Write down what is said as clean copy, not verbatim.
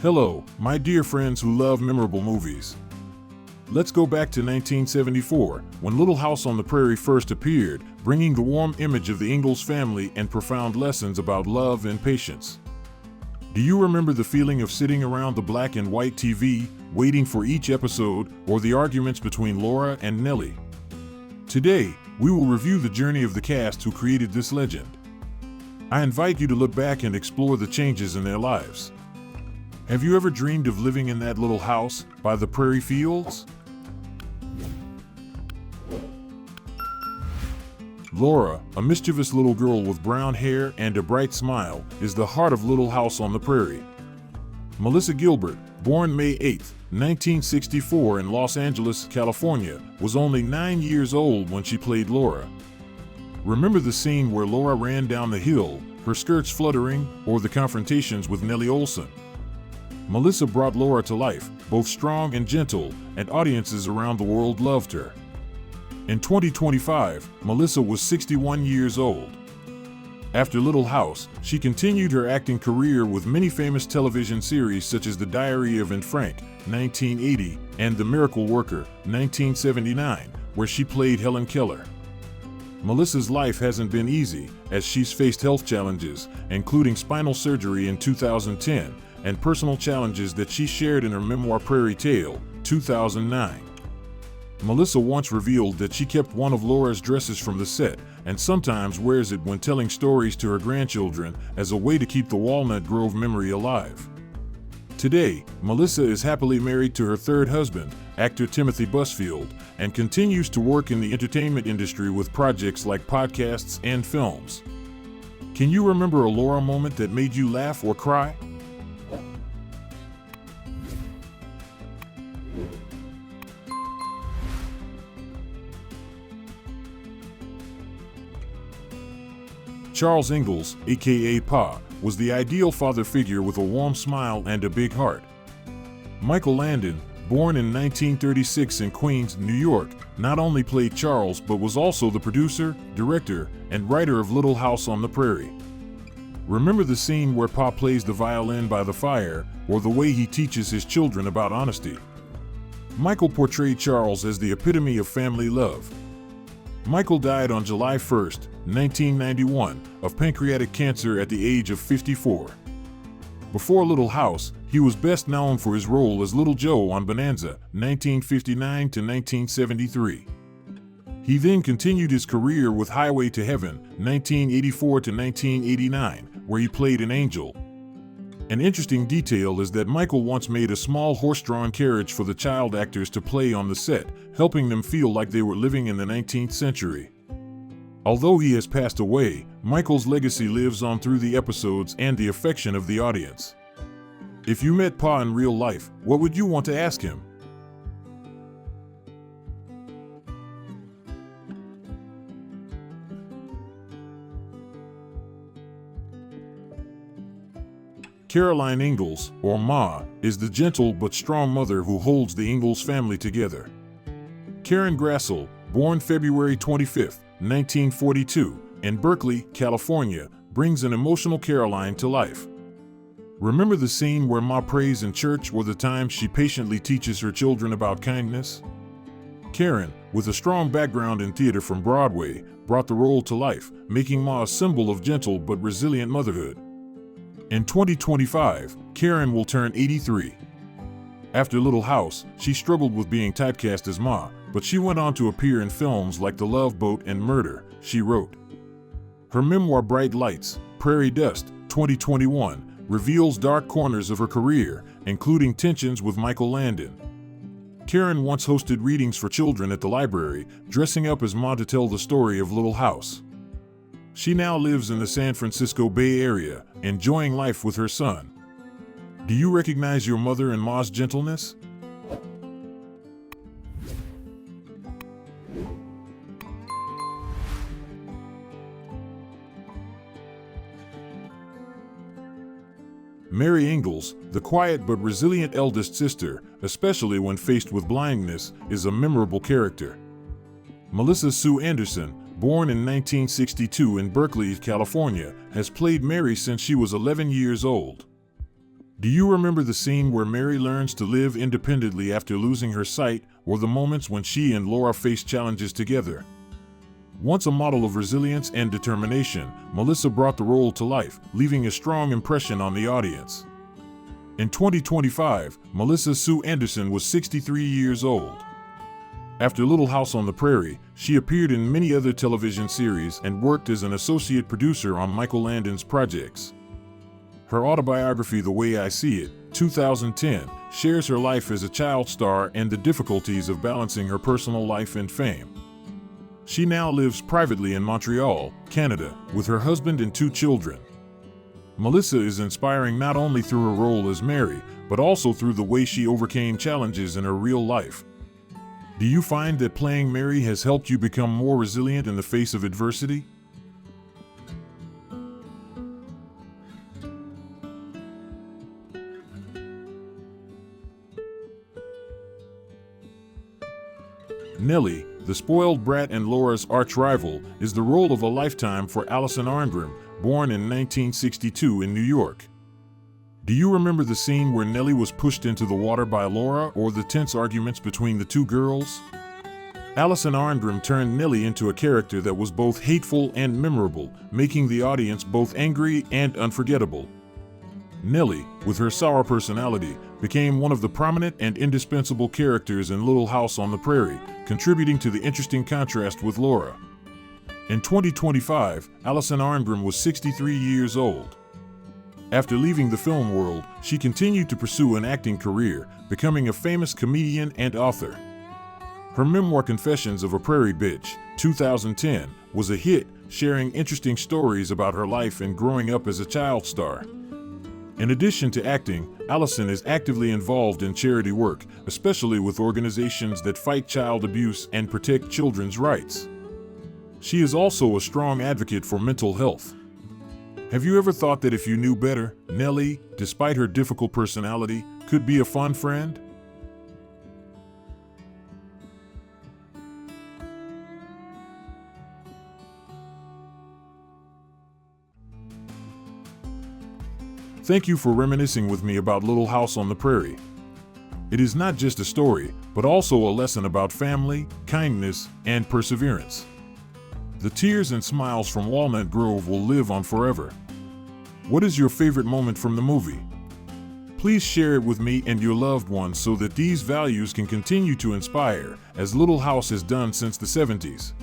Hello, my dear friends who love memorable movies. Let's go back to 1974, when Little House on the Prairie first appeared, bringing the warm image of the Ingalls family and profound lessons about love and patience. Do you remember the feeling of sitting around the black and white TV, waiting for each episode, or the arguments between Laura and Nelly? Today, we will review the journey of the cast who created this legend. I invite you to look back and explore the changes in their lives. Have you ever dreamed of living in that little house by the prairie fields? Laura, a mischievous little girl with brown hair and a bright smile, is the heart of Little House on the Prairie. Melissa Gilbert, born May 8, 1964 in Los Angeles, California, was only 9 years old when she played Laura. Remember the scene where Laura ran down the hill, her skirts fluttering, or the confrontations with Nelly Olson? Melissa brought Laura to life, both strong and gentle, and audiences around the world loved her. In 2025, Melissa was 61 years old. After Little House, she continued her acting career with many famous television series such as The Diary of Anne Frank, 1980, and The Miracle Worker, 1979, where she played Helen Keller. Melissa's life hasn't been easy, as she's faced health challenges, including spinal surgery in 2010, and personal challenges that she shared in her memoir Prairie Tale, 2009. Melissa once revealed that she kept one of Laura's dresses from the set, and sometimes wears it when telling stories to her grandchildren as a way to keep the Walnut Grove memory alive. Today, Melissa is happily married to her third husband, actor Timothy Busfield, and continues to work in the entertainment industry with projects like podcasts and films. Can you remember a Laura moment that made you laugh or cry? Charles Ingalls, aka Pa, was the ideal father figure with a warm smile and a big heart. Michael Landon, born in 1936 in Queens, New York, not only played Charles but was also the producer, director, and writer of Little House on the Prairie. Remember the scene where Pa plays the violin by the fire, or the way he teaches his children about honesty? Michael portrayed Charles as the epitome of family love. Michael died on July 1, 1991, of pancreatic cancer at the age of 54. Before Little House, he was best known for his role as Little Joe on Bonanza, 1959 to 1973. He then continued his career with Highway to Heaven, 1984 to 1989, where he played an angel. An interesting detail is that Michael once made a small horse-drawn carriage for the child actors to play on the set, helping them feel like they were living in the 19th century. Although he has passed away, Michael's legacy lives on through the episodes and the affection of the audience. If you met Pa in real life, what would you want to ask him? Caroline Ingalls, or Ma, is the gentle but strong mother who holds the Ingalls family together. Karen Grassle, born February 25, 1942, in Berkeley, California, brings an emotional Caroline to life. Remember the scene where Ma prays in church or the time she patiently teaches her children about kindness? Karen, with a strong background in theater from Broadway, brought the role to life, making Ma a symbol of gentle but resilient motherhood. In 2025, Karen will turn 83. After Little House, she struggled with being typecast as Ma, but she went on to appear in films like The Love Boat and Murder, she wrote. Her memoir Bright Lights, Prairie Dust, 2021, reveals dark corners of her career, including tensions with Michael Landon. Karen once hosted readings for children at the library, dressing up as Ma to tell the story of Little House. She now lives in the San Francisco Bay Area, enjoying life with her son. Do you recognize your mother and Ma's gentleness? Mary Ingalls, the quiet but resilient eldest sister, especially when faced with blindness, is a memorable character. Melissa Sue Anderson, born in 1962 in Berkeley, California, has played Mary since she was 11 years old. Do you remember the scene where Mary learns to live independently after losing her sight, or the moments when she and Laura face challenges together? Once a model of resilience and determination, Melissa brought the role to life, leaving a strong impression on the audience. In 2025, Melissa Sue Anderson was 63 years old. After Little House on the Prairie, she appeared in many other television series and worked as an associate producer on Michael Landon's projects. Her autobiography, The Way I See It, 2010, shares her life as a child star and the difficulties of balancing her personal life and fame. She now lives privately in Montreal, Canada, with her husband and 2 children. Melissa is inspiring not only through her role as Mary, but also through the way she overcame challenges in her real life. Do you find that playing Mary has helped you become more resilient in the face of adversity? Nelly, the spoiled brat and Laura's arch-rival, is the role of a lifetime for Alison Arngrim, born in 1962 in New York. Do you remember the scene where Nelly was pushed into the water by Laura, or the tense arguments between the 2 girls? Alison Arngrim turned Nelly into a character that was both hateful and memorable, making the audience both angry and unforgettable. Nelly, with her sour personality, became one of the prominent and indispensable characters in Little House on the Prairie, contributing to the interesting contrast with Laura. In 2025, Alison Arngrim was 63 years old. After leaving the film world, she continued to pursue an acting career, becoming a famous comedian and author. Her memoir Confessions of a Prairie Bitch, 2010, was a hit, sharing interesting stories about her life and growing up as a child star. In addition to acting, Alison is actively involved in charity work, especially with organizations that fight child abuse and protect children's rights. She is also a strong advocate for mental health. Have you ever thought that if you knew better, Nelly, despite her difficult personality, could be a fun friend? Thank you for reminiscing with me about Little House on the Prairie. It is not just a story, but also a lesson about family, kindness, and perseverance. The tears and smiles from Walnut Grove will live on forever. What is your favorite moment from the movie? Please share it with me and your loved ones so that these values can continue to inspire, as Little House has done since the 70s.